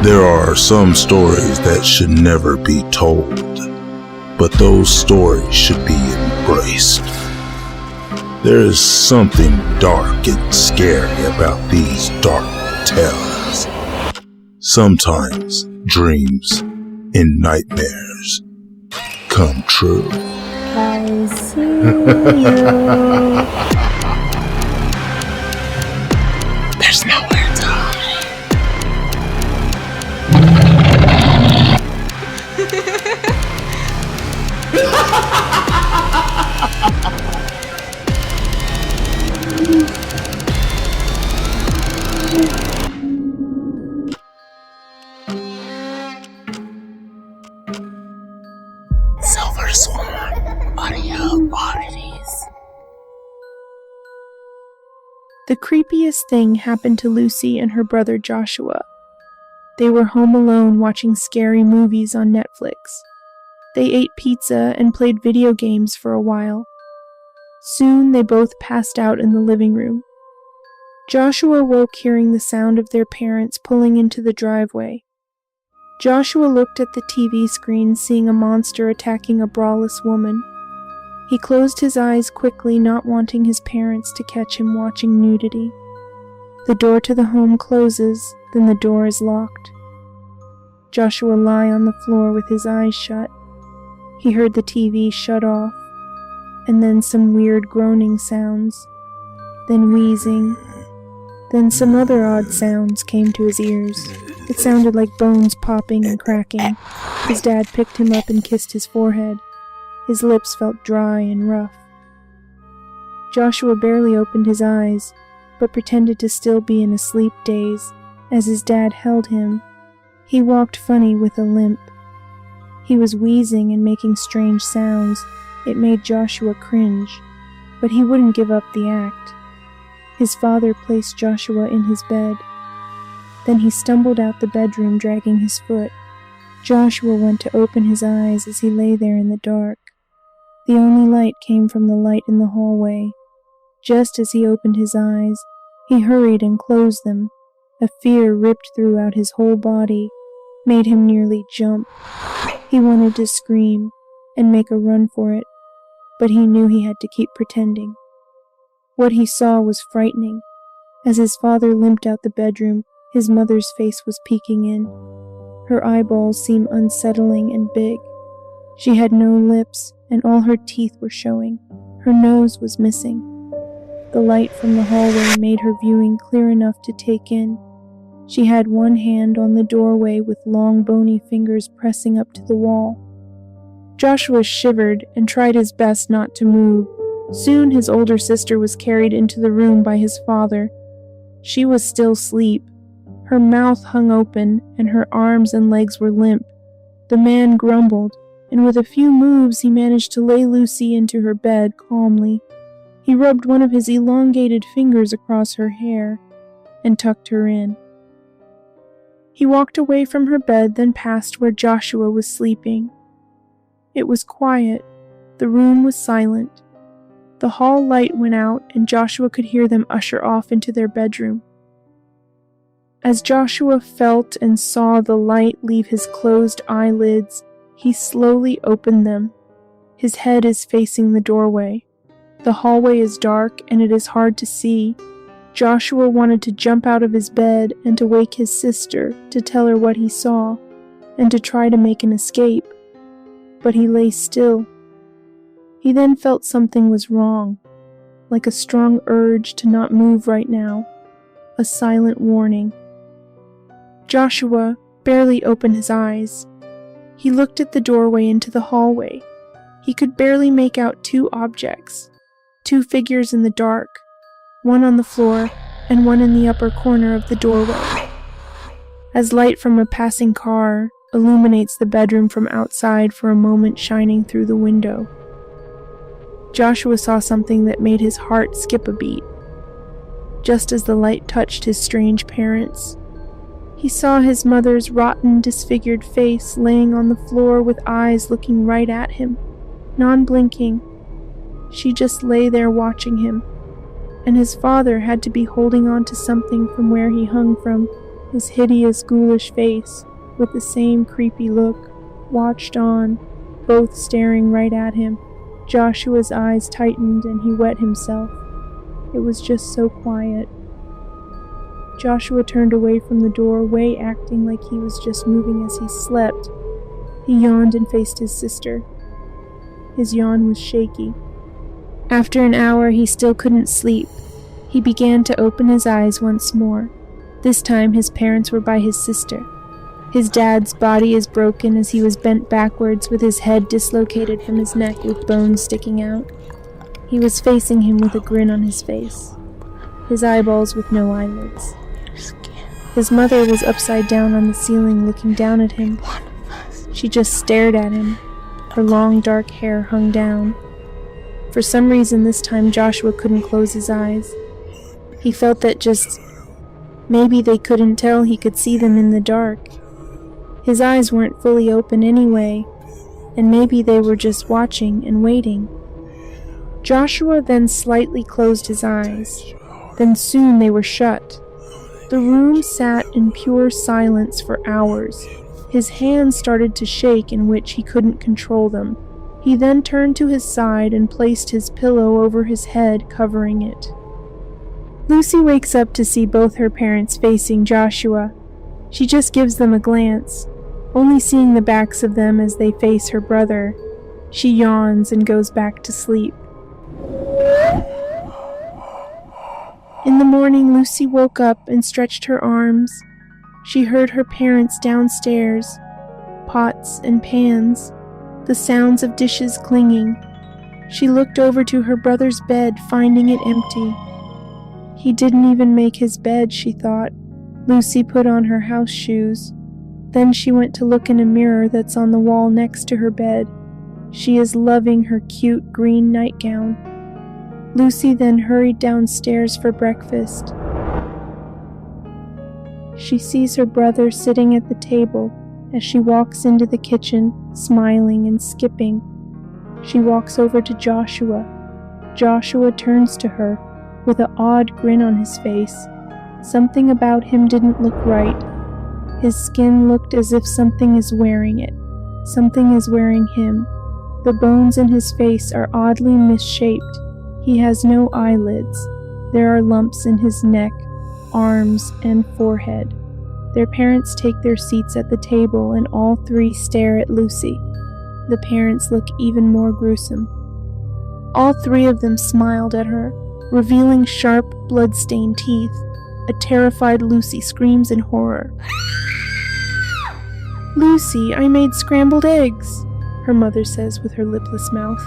There are some stories that should never be told, but those stories should be embraced. There is something dark and scary about these dark tales. Sometimes dreams and nightmares come true. I see you. There's nowhere to hide. Silver Swan, audio oddities. The creepiest thing happened to Lucy and her brother Joshua. They were home alone watching scary movies on Netflix. They ate pizza and played video games for a while. Soon they both passed out in the living room. Joshua woke hearing the sound of their parents pulling into the driveway. Joshua looked at the TV screen, seeing a monster attacking a braless woman. He closed his eyes quickly, not wanting his parents to catch him watching nudity. The door to the home closes, then the door is locked. Joshua lay on the floor with his eyes shut. He heard the TV shut off, and then some weird groaning sounds, then wheezing, then some other odd sounds came to his ears. It sounded like bones popping and cracking. His dad picked him up and kissed his forehead. His lips felt dry and rough. Joshua barely opened his eyes, but pretended to still be in a sleep daze as his dad held him. He walked funny with a limp. He was wheezing and making strange sounds. It made Joshua cringe, but he wouldn't give up the act. His father placed Joshua in his bed. Then he stumbled out the bedroom, dragging his foot. Joshua went to open his eyes as he lay there in the dark. The only light came from the light in the hallway. Just as he opened his eyes, he hurried and closed them. A fear ripped throughout his whole body, made him nearly jump. He wanted to scream and make a run for it, but he knew he had to keep pretending. What he saw was frightening. As his father limped out the bedroom, his mother's face was peeking in. Her eyeballs seemed unsettling and big. She had no lips, and all her teeth were showing. Her nose was missing. The light from the hallway made her viewing clear enough to take in. She had one hand on the doorway with long bony fingers pressing up to the wall. Joshua shivered and tried his best not to move. Soon his older sister was carried into the room by his father. She was still asleep. Her mouth hung open, and her arms and legs were limp. The man grumbled, and with a few moves he managed to lay Lucy into her bed calmly. He rubbed one of his elongated fingers across her hair and tucked her in. He walked away from her bed, then past where Joshua was sleeping. It was quiet. The room was silent. The hall light went out, and Joshua could hear them usher off into their bedroom. As Joshua felt and saw the light leave his closed eyelids, he slowly opened them. His head is facing the doorway. The hallway is dark, and it is hard to see. Joshua wanted to jump out of his bed and to wake his sister to tell her what he saw, and to try to make an escape. But he lay still. He then felt something was wrong, like a strong urge to not move right now, a silent warning. Joshua barely opened his eyes. He looked at the doorway into the hallway. He could barely make out two objects, two figures in the dark, one on the floor and one in the upper corner of the doorway. As light from a passing car illuminates the bedroom from outside for a moment shining through the window, Joshua saw something that made his heart skip a beat. Just as the light touched his strange parents, he saw his mother's rotten, disfigured face laying on the floor with eyes looking right at him, non-blinking. She just lay there watching him, and his father had to be holding on to something from where he hung from, His hideous, ghoulish face, with the same creepy look, watched on, both staring right at him. Joshua's eyes tightened and he wet himself. It was just so quiet. Joshua turned away from the doorway, acting like he was just moving as he slept. He yawned and faced his sister. His yawn was shaky. After an hour, he still couldn't sleep. He began to open his eyes once more. This time, his parents were by his sister. His dad's body is broken as he was bent backwards with his head dislocated from his neck with bones sticking out. He was facing him with a grin on his face, his eyeballs with no eyelids. His mother was upside down on the ceiling looking down at him. She just stared at him. Her long dark hair hung down. For some reason this time Joshua couldn't close his eyes. He felt that just maybe they couldn't tell he could see them in the dark. His eyes weren't fully open anyway, and maybe they were just watching and waiting. Joshua then slightly closed his eyes. Then soon they were shut. The room sat in pure silence for hours. His hands started to shake in which he couldn't control them. He then turned to his side and placed his pillow over his head, covering it. Lucy wakes up to see both her parents facing Joshua. She just gives them a glance, only seeing the backs of them as they face her brother. She yawns and goes back to sleep. In the morning, Lucy woke up and stretched her arms. She heard her parents downstairs, pots and pans, the sounds of dishes clinging. She looked over to her brother's bed, finding it empty. He didn't even make his bed, she thought. Lucy put on her house shoes. Then she went to look in a mirror that's on the wall next to her bed. She is loving her cute green nightgown. Lucy then hurried downstairs for breakfast. She sees her brother sitting at the table as she walks into the kitchen, smiling and skipping. She walks over to Joshua. Joshua turns to her with an odd grin on his face. Something about him didn't look right. His skin looked as if something is wearing it. Something is wearing him. The bones in his face are oddly misshaped. He has no eyelids. There are lumps in his neck, arms, and forehead. Their parents take their seats at the table and all three stare at Lucy. The parents look even more gruesome. All three of them smiled at her, revealing sharp, blood-stained teeth. A terrified Lucy screams in horror. "Lucy, I made scrambled eggs," her mother says with her lipless mouth.